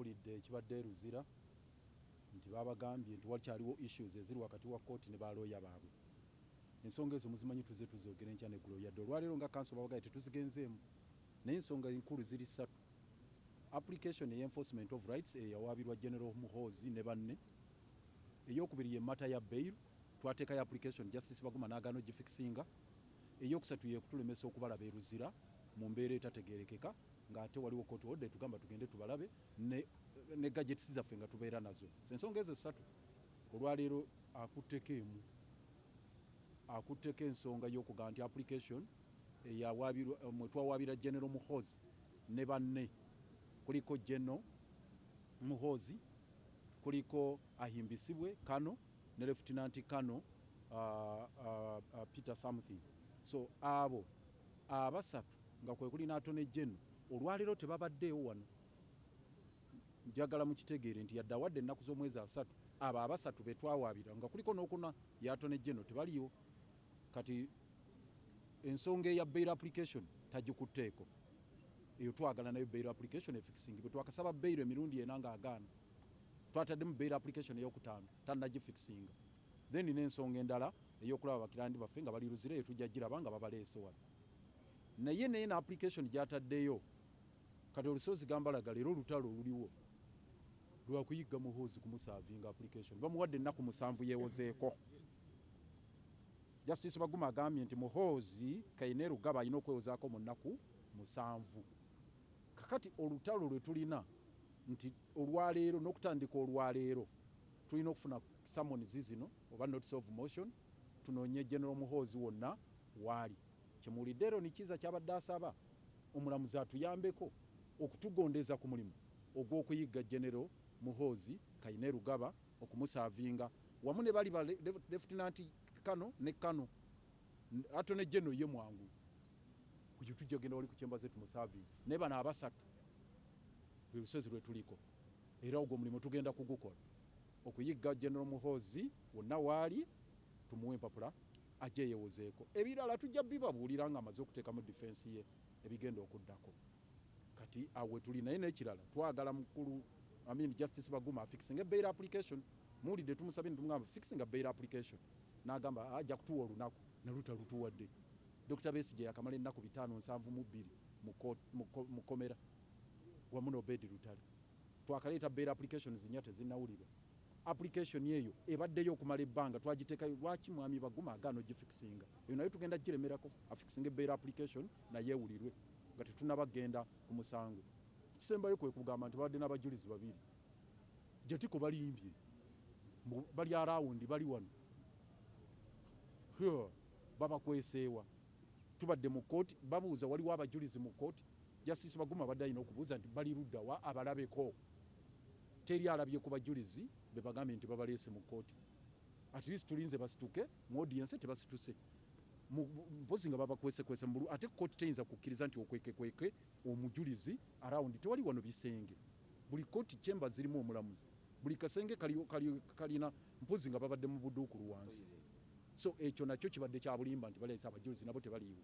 muwulidde ekibadde Luzira nti babagambye nti wakyaliwo issues eziri wakati wa kkooti ne balooya baabwe. Ensonga ezo muzimanyi tuze tuzogera enkya neggulo yadde olwaleero nga kanso babagaye tetuzigenzeemu naye ensonga enkulu ziri ssatu. Application y'enforcement of rights eyawaabirwa General Muhoozi ne banne. Eyokubiri ye mata ya bail twateekayo application Justice Baguma n'agaana ogifixinga. Eyokusatu ye kutulemesa okubalaba e Luzira mu mbeera etategeerekeka ng'ate waliwo court order tugamba tugende tubalabe ne gadgets zaffe nga tubeera nazo. Ensonga ezo ssatu olwaleero akutteko ensonga y'okugamba nti application mwe twawaabira General Muhoozi ne banne kuliko General Muhoozi, kuliko ahimbisibwe Kano ne Lieutenant Kano Peter something. So abo abasatu nga kwe kuli n'Attorney General olwaleero tebabaddeewo wano. Njagala mukitegeere nti yadde awadde ennaku z'omwezi asatu abo abasatu be twawaabira nga kuliko n'okuna ya Attorney General tebaliiwo. Kati ensonga eya bail application tagikutteeko. Eyo twagala nayo bail application efixingibwe. Twakasaba bail emirundi ena ng'agaana. Twataddemu bail application ey'okutaano tannagifixinga. Then n'ensonga endala ey'okulaba bakirandi baffe nga bali Luzira eyo tujja giraba nga babaleese wano. Naye na application gy'ataddeyo kati olusozi gambalaga leero olutalo oluliwo lwakuyigga Muhoozi kumusavinga application. Bamuwadde ennaku 7 yeewozeeko. Justice Baguma agambye nti Muhoozi Kayine Rugaba alina okwewozaako mu nnaku 7. Kakati olutalo lwe tulina nti olwaleero n'okutandika olwaleero tulina okufuna summons zino oba notice of motion tunoonye General Muhoozi wonna waali. Kyemuwulidde Aaron Kiiza kyabadde asaba omulamuzi atuyambeko okutugondeza ku mulimu ogw'okuyigga General Muhoozi Kayine Rugaba okumusavinga wamu ne bali ba Lieutenant Kano ne Kano Attorney General ye mwangu kujja tujja genda wali ku kyembaze tumusavinga ne bano abasatu lwe lusozi lwe tuliko era ogwo mulimu tugenda kugukola okuyigga General Muhoozi wonna waali tumuwe empapula ajje yeewozeeko. Ebirala tujja bibabuulira nga amaze okuteekamu defense ye ebigenda okuddako. Kati awe tuli naye n'ekirala twagala mukulu Justice Baguma afixing a bail application. Muwulidde tumusabye tumugamba fixing a bail application n'agamba ajja kutuwa olunaku ne lutalutuwadde. Dr. Besigye yakamala ennaku 572 mu komera wamu n'Obedi Lutale. Twakaleeta bail application zinya tezinnawulirwa. Application yeyo ebaddeyo okumala ebbanga twagiteekayo lwaki mwami Baguma agaana ogifixinga. Eyo nayo tugenda giremerako afixing bail application naye ewulirwe nga tetunnabagenda ku musango. Kisembayo kwe kugamba nti babadde n'abajulizi 2 Jatiko balimbye bali arawundi bali wano babakweseewa tubadde mu kooti babuuza waliwo abajulizi mu kooti. Justice Baguma badde alina okubuuza nti bali luddawa abalabeko. Teri alabye ku bajulizi be bagambye nti babaleese mu kooti. At least tulinze basituke mu audience tebasituse mpozi nga babakwesekwese mbulu ate kooti teyinza kukkiriza nti okwekekweke omujulizi arawundi tewali wano bisenge. Buli kooti chamber zirimu omulamuzi buli kasenge kalina mpozi nga babadde mu buduukulu wansi. So ekyo nakyo kibadde kya bulimba nti baleese abajulizi nabo tebaliiwo.